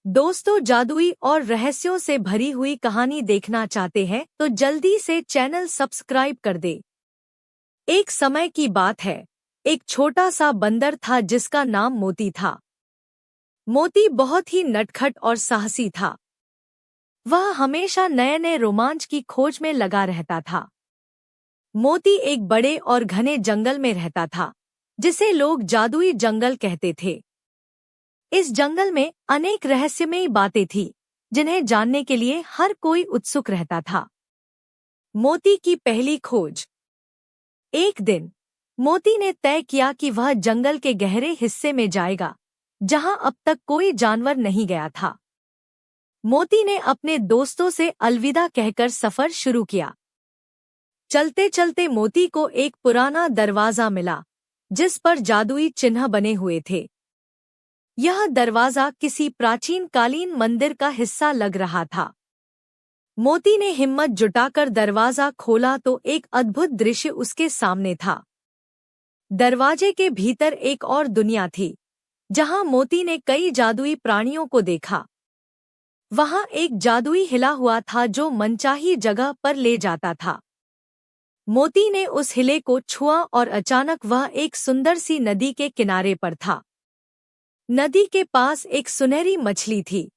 दोस्तों, जादुई और रहस्यों से भरी हुई कहानी देखना चाहते हैं तो जल्दी से चैनल सब्सक्राइब कर दे। एक समय की बात है, एक छोटा सा बंदर था जिसका नाम मोती था। मोती बहुत ही नटखट और साहसी था। वह हमेशा नए नए रोमांच की खोज में लगा रहता था। मोती एक बड़े और घने जंगल में रहता था, जिसे लोग जादुई जंगल कहते थे। इस जंगल में अनेक रहस्यमयी बातें थीं, जिन्हें जानने के लिए हर कोई उत्सुक रहता था। मोती की पहली खोज। एक दिन मोती ने तय किया कि वह जंगल के गहरे हिस्से में जाएगा, जहां अब तक कोई जानवर नहीं गया था। मोती ने अपने दोस्तों से अलविदा कहकर सफर शुरू किया। चलते चलते मोती को एक पुराना दरवाजा मिला, जिस पर जादुई चिन्ह बने हुए थे। यह दरवाजा किसी प्राचीन कालीन मंदिर का हिस्सा लग रहा था। मोती ने हिम्मत जुटाकर दरवाजा खोला तो एक अद्भुत दृश्य उसके सामने था। दरवाजे के भीतर एक और दुनिया थी, जहां मोती ने कई जादुई प्राणियों को देखा। वहां एक जादुई हिला हुआ था जो मनचाही जगह पर ले जाता था। मोती ने उस हिले को छुआ और अचानक वह एक सुंदर सी नदी के किनारे पर था। नदी के पास एक सुनहरी मछली थी,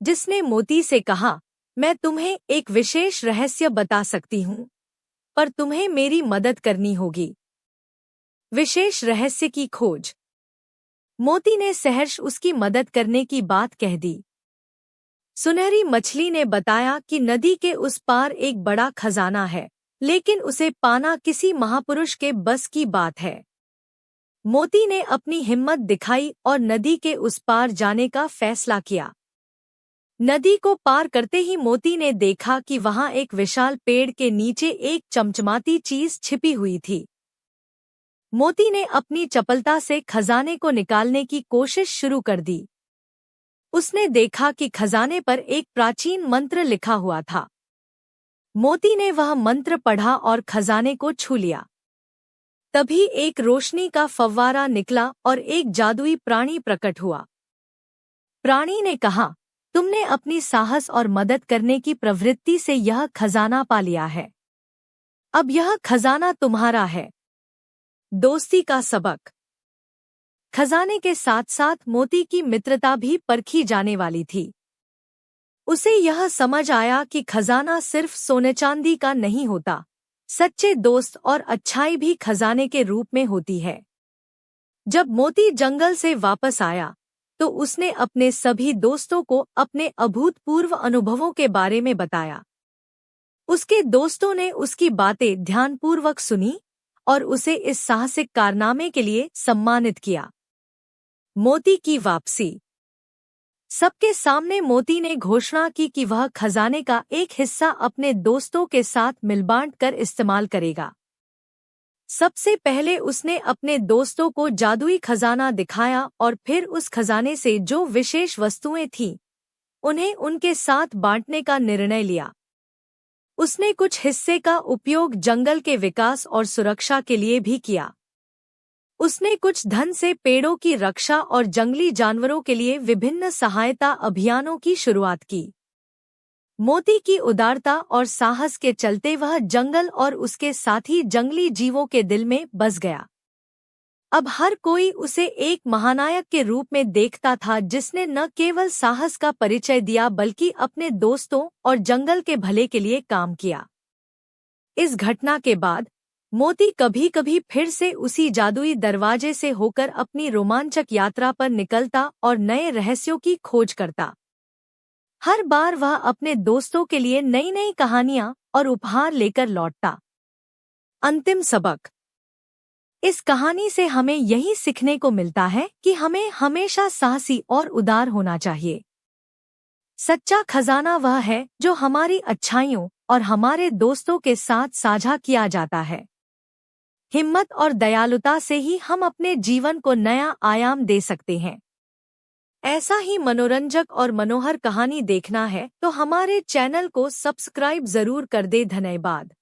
जिसने मोती से कहा, मैं तुम्हें एक विशेष रहस्य बता सकती हूँ, पर तुम्हें मेरी मदद करनी होगी। विशेष रहस्य की खोज। मोती ने सहर्ष उसकी मदद करने की बात कह दी। सुनहरी मछली ने बताया कि नदी के उस पार एक बड़ा खजाना है, लेकिन उसे पाना किसी महापुरुष के बस की बात है। मोती ने अपनी हिम्मत दिखाई और नदी के उस पार जाने का फैसला किया। नदी को पार करते ही मोती ने देखा कि वहां एक विशाल पेड़ के नीचे एक चमचमाती चीज छिपी हुई थी। मोती ने अपनी चपलता से खजाने को निकालने की कोशिश शुरू कर दी। उसने देखा कि खजाने पर एक प्राचीन मंत्र लिखा हुआ था। मोती ने वह मंत्र पढ़ा और खजाने को छू लिया। तभी एक रोशनी का फव्वारा निकला और एक जादुई प्राणी प्रकट हुआ। प्राणी ने कहा, तुमने अपनी साहस और मदद करने की प्रवृत्ति से यह खजाना पा लिया है। अब यह खजाना तुम्हारा है। दोस्ती का सबक। खजाने के साथ साथ मोती की मित्रता भी परखी जाने वाली थी। उसे यह समझ आया कि खजाना सिर्फ सोने चांदी का नहीं होता, सच्चे दोस्त और अच्छाई भी खजाने के रूप में होती है। जब मोती जंगल से वापस आया, तो उसने अपने सभी दोस्तों को अपने अभूतपूर्व अनुभवों के बारे में बताया। उसके दोस्तों ने उसकी बातें ध्यानपूर्वक सुनी और उसे इस साहसिक कारनामे के लिए सम्मानित किया। मोती की वापसी। सबके सामने मोती ने घोषणा की कि वह खजाने का एक हिस्सा अपने दोस्तों के साथ मिलबांट कर इस्तेमाल करेगा। सबसे पहले उसने अपने दोस्तों को जादुई खजाना दिखाया और फिर उस खजाने से जो विशेष वस्तुएं थीं, उन्हें उनके साथ बांटने का निर्णय लिया। उसने कुछ हिस्से का उपयोग जंगल के विकास और सुरक्षा के लिए भी किया। उसने कुछ धन से पेड़ों की रक्षा और जंगली जानवरों के लिए विभिन्न सहायता अभियानों की शुरुआत की। मोती की उदारता और साहस के चलते वह जंगल और उसके साथी जंगली जीवों के दिल में बस गया। अब हर कोई उसे एक महानायक के रूप में देखता था, जिसने न केवल साहस का परिचय दिया बल्कि अपने दोस्तों और जंगल के भले के लिए काम किया। इस घटना के बाद मोती कभी कभी फिर से उसी जादुई दरवाजे से होकर अपनी रोमांचक यात्रा पर निकलता और नए रहस्यों की खोज करता। हर बार वह अपने दोस्तों के लिए नई नई कहानियां और उपहार लेकर लौटता। अंतिम सबक। इस कहानी से हमें यही सीखने को मिलता है कि हमें हमेशा साहसी और उदार होना चाहिए। सच्चा खजाना वह है जो हमारी अच्छाइयों और हमारे दोस्तों के साथ साझा किया जाता है। हिम्मत और दयालुता से ही हम अपने जीवन को नया आयाम दे सकते हैं। ऐसा ही मनोरंजक और मनोहर कहानी देखना है तो हमारे चैनल को सब्सक्राइब जरूर कर दे। धन्यवाद।